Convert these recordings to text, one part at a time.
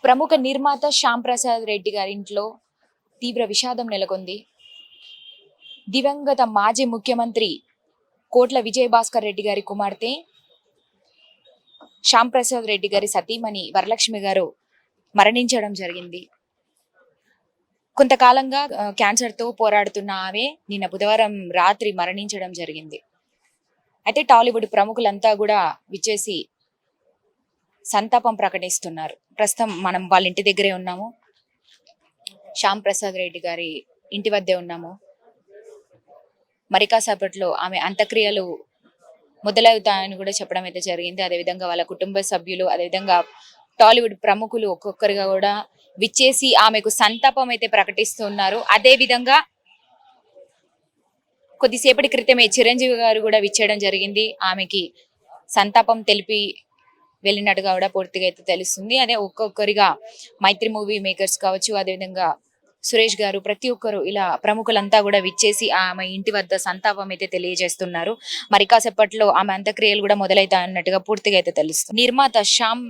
ప్రముఖ నిర్మాత శ్యామ్ ప్రసాద్ రెడ్డి గారి ఇంట్లో తీవ్ర విషాదం నెలకొంది. దివంగత మాజీ ముఖ్యమంత్రి కోట్ల విజయభాస్కర్ రెడ్డి గారి కుమార్తె శ్యామ్ ప్రసాద్ రెడ్డి గారి సతీమణి వరలక్ష్మి గారు మరణించడం జరిగింది. కొంతకాలంగా క్యాన్సర్తో పోరాడుతున్న ఆమె నిన్న బుధవారం రాత్రి మరణించడం జరిగింది. అయితే టాలీవుడ్ ప్రముఖులంతా కూడా విచ్చేసి సంతాపం ప్రకటిస్తున్నారు. ప్రస్తుతం మనం వాళ్ళ ఇంటి దగ్గరే ఉన్నాము. శ్యామ్ ప్రసాద్ రెడ్డి గారి ఇంటి వద్దే ఉన్నాము. మరి కాసేపట్లో ఆమె అంత్యక్రియలు మొదలవుతాయని కూడా చెప్పడం అయితే జరిగింది. అదేవిధంగా వాళ్ళ కుటుంబ సభ్యులు, అదేవిధంగా టాలీవుడ్ ప్రముఖులు ఒక్కొక్కరిగా కూడా విచ్చేసి ఆమెకు సంతాపం అయితే ప్రకటిస్తున్నారు. అదేవిధంగా కొద్దిసేపటి క్రితమే చిరంజీవి గారు కూడా విచ్చేయడం జరిగింది. ఆమెకి సంతాపం తెలిపి వెళ్ళినట్టుగా కూడా పూర్తిగా అయితే తెలుస్తుంది. అదే ఒక్కొక్కరిగా మైత్రి మూవీ మేకర్స్ కావచ్చు, అదేవిధంగా సురేష్ గారు, ప్రతి ఒక్కరు ఇలా ప్రముఖులంతా కూడా విచ్చేసి ఆమె ఇంటి వద్ద సంతాపం అయితే తెలియజేస్తున్నారు. మరి కాసేపట్లో ఆమె అంత్యక్రియలు కూడా మొదలైతాయన్నట్టుగా పూర్తిగా అయితే తెలుస్తుంది. నిర్మాత శ్యామ్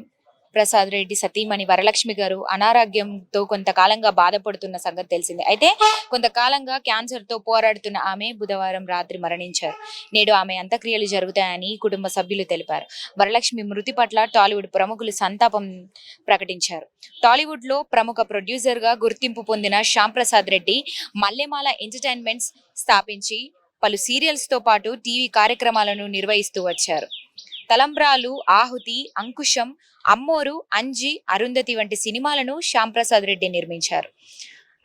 ప్రసాద్ రెడ్డి సతీమణి వరలక్ష్మి గారు అనారోగ్యంతో కొంతకాలంగా బాధపడుతున్న సంగతి తెలిసింది. అయితే కొంతకాలంగా క్యాన్సర్ తో పోరాడుతున్న ఆమె బుధవారం రాత్రి మరణించారు. నేడు ఆమె అంత్యక్రియలు జరుగుతాయని కుటుంబ సభ్యులు తెలిపారు. వరలక్ష్మి మృతి పట్ల టాలీవుడ్ ప్రముఖులు సంతాపం ప్రకటించారు. టాలీవుడ్ లో ప్రముఖ ప్రొడ్యూసర్ గా గుర్తింపు పొందిన శ్యామ్ ప్రసాద్ రెడ్డి మల్లెమాల ఎంటర్టైన్మెంట్స్ స్థాపించి పలు సీరియల్స్ తో పాటు టీవీ కార్యక్రమాలను నిర్వహిస్తూ వచ్చారు. తలంబ్రాలు, ఆహుతి, అంకుశం, అమ్మోరు, అంజి, అరుంధతి వంటి సినిమాలను శ్యామ్ ప్రసాద్ రెడ్డి నిర్మించారు.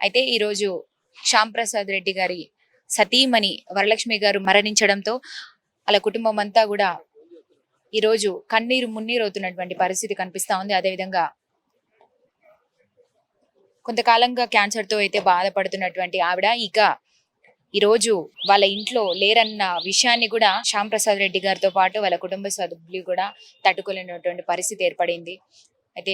అయితే ఈరోజు శ్యామ్ ప్రసాద్ రెడ్డి గారి సతీమణి వరలక్ష్మి గారు మరణించడంతో వాళ్ళ కుటుంబం అంతా కూడా ఈరోజు కన్నీరు మున్నీరవుతున్నటువంటి పరిస్థితి కనిపిస్తా ఉంది. అదేవిధంగా కొంతకాలంగా క్యాన్సర్ తో అయితే బాధపడుతున్నటువంటి ఆవిడ ఇక ఈరోజు వాళ్ళ ఇంట్లో లేరన్న విషయాన్ని కూడా శ్యామ్ ప్రసాద్ రెడ్డి గారితో పాటు వాళ్ళ కుటుంబ సభ్యులు కూడా తట్టుకోలేనటువంటి పరిస్థితి ఏర్పడింది. అయితే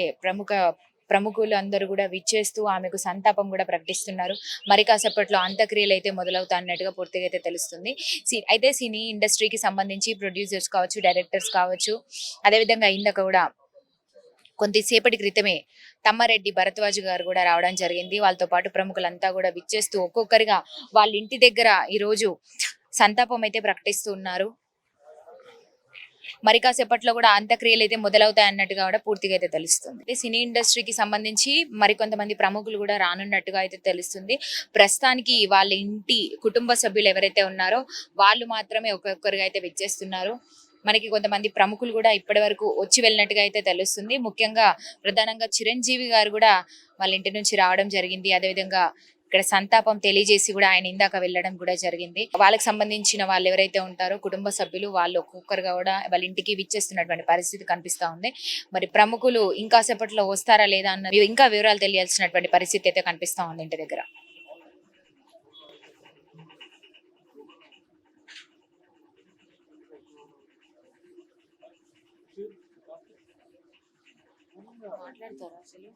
ప్రముఖులు అందరూ కూడా విచ్చేస్తూ ఆమెకు సంతాపం కూడా ప్రకటిస్తున్నారు. మరి కాసేపట్లో అంత్యక్రియలు అయితే మొదలవుతా అన్నట్టుగా పూర్తిగా అయితే తెలుస్తుంది. అయితే సినీ ఇండస్ట్రీకి సంబంధించి ప్రొడ్యూసర్స్ కావచ్చు, డైరెక్టర్స్ కావచ్చు, అదేవిధంగా ఇందాక కూడా కొద్దిసేపటి క్రితమే తమ్మారెడ్డి భరద్వాజ్ గారు కూడా రావడం జరిగింది. వాళ్ళతో పాటు ప్రముఖులంతా కూడా విచ్చేస్తూ ఒక్కొక్కరిగా వాళ్ళ ఇంటి దగ్గర ఈరోజు సంతాపం అయితే ప్రకటిస్తూ ఉన్నారు. మరి కాసేపట్లో కూడా అంత్యక్రియలు అయితే మొదలవుతాయి అన్నట్టుగా కూడా పూర్తిగా అయితే తెలుస్తుంది. సినీ ఇండస్ట్రీకి సంబంధించి మరికొంతమంది ప్రముఖులు కూడా రానున్నట్టుగా అయితే తెలుస్తుంది. ప్రస్తుతానికి వాళ్ళ ఇంటి కుటుంబ సభ్యులు ఎవరైతే ఉన్నారో వాళ్ళు మాత్రమే ఒక్కొక్కరిగా అయితే విచ్చేస్తున్నారు. మనకి కొంతమంది ప్రముఖులు కూడా ఇప్పటి వరకు వచ్చి వెళ్ళినట్టుగా అయితే తెలుస్తుంది. ముఖ్యంగా ప్రధానంగా చిరంజీవి గారు కూడా వాళ్ళ ఇంటి నుంచి రావడం జరిగింది. అదేవిధంగా ఇక్కడ సంతాపం తెలియజేసి కూడా ఆయన ఇందాక వెళ్ళడం కూడా జరిగింది. వాళ్ళకి సంబంధించిన వాళ్ళు ఎవరైతే ఉంటారో కుటుంబ సభ్యులు వాళ్ళు ఒక్కొక్కరుగా కూడా వాళ్ళ ఇంటికి విచ్చేస్తున్నటువంటి పరిస్థితి కనిపిస్తా ఉంది. మరి ప్రముఖులు ఇంకా సేపట్లో వస్తారా లేదా అన్న ఇంకా వివరాలు తెలియాల్సినటువంటి పరిస్థితి అయితే కనిపిస్తా ఉంది ఇంటి దగ్గర. మాట్లాడతారా అసలు?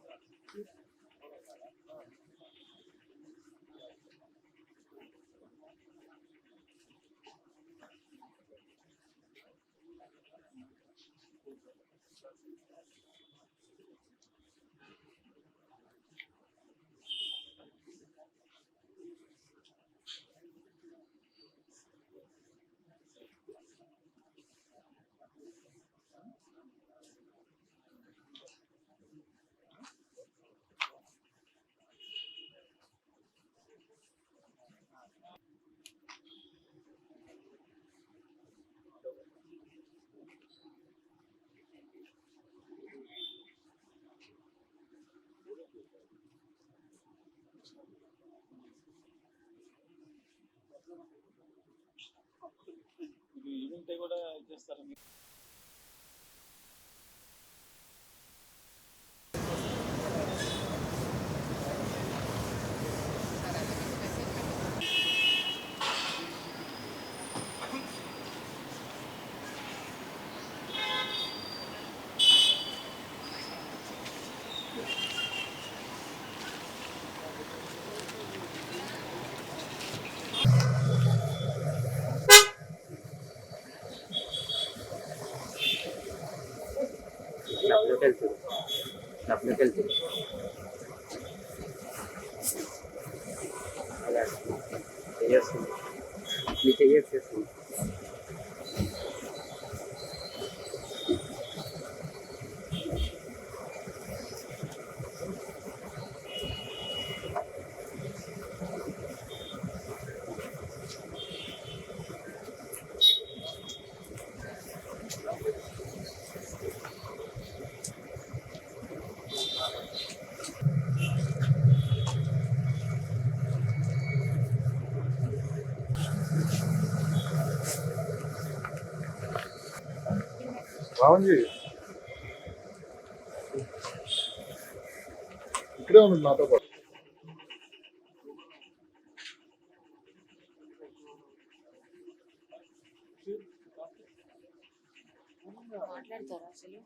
ఈవెంట్ కూడా చేస్తారు. తెలుసు డబ్బులకి వెళ్తుంది అలా చేస్తుంది మీ చేస్తుంది రావంజీ ఇక్కడే ఉంది నాతో పాటు మాట్లాడతారా అసలు?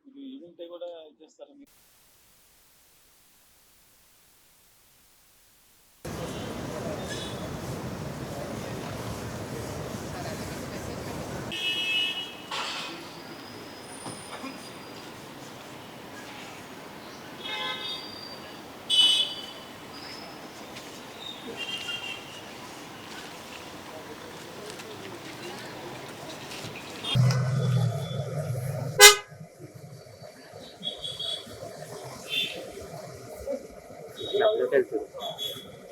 ఇది ఈవెంట్ కూడా చేస్తారా మీరు?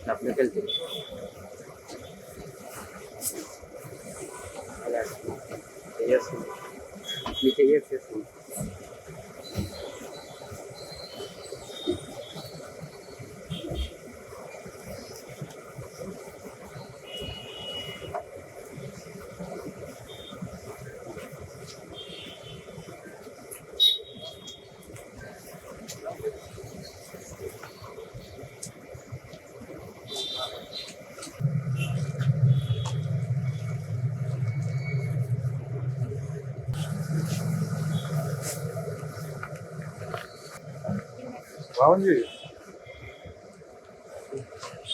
డబ్బులకి వెళ్తుంది అలా చేస్తుంది మీ చేస్తుంది రావంజీ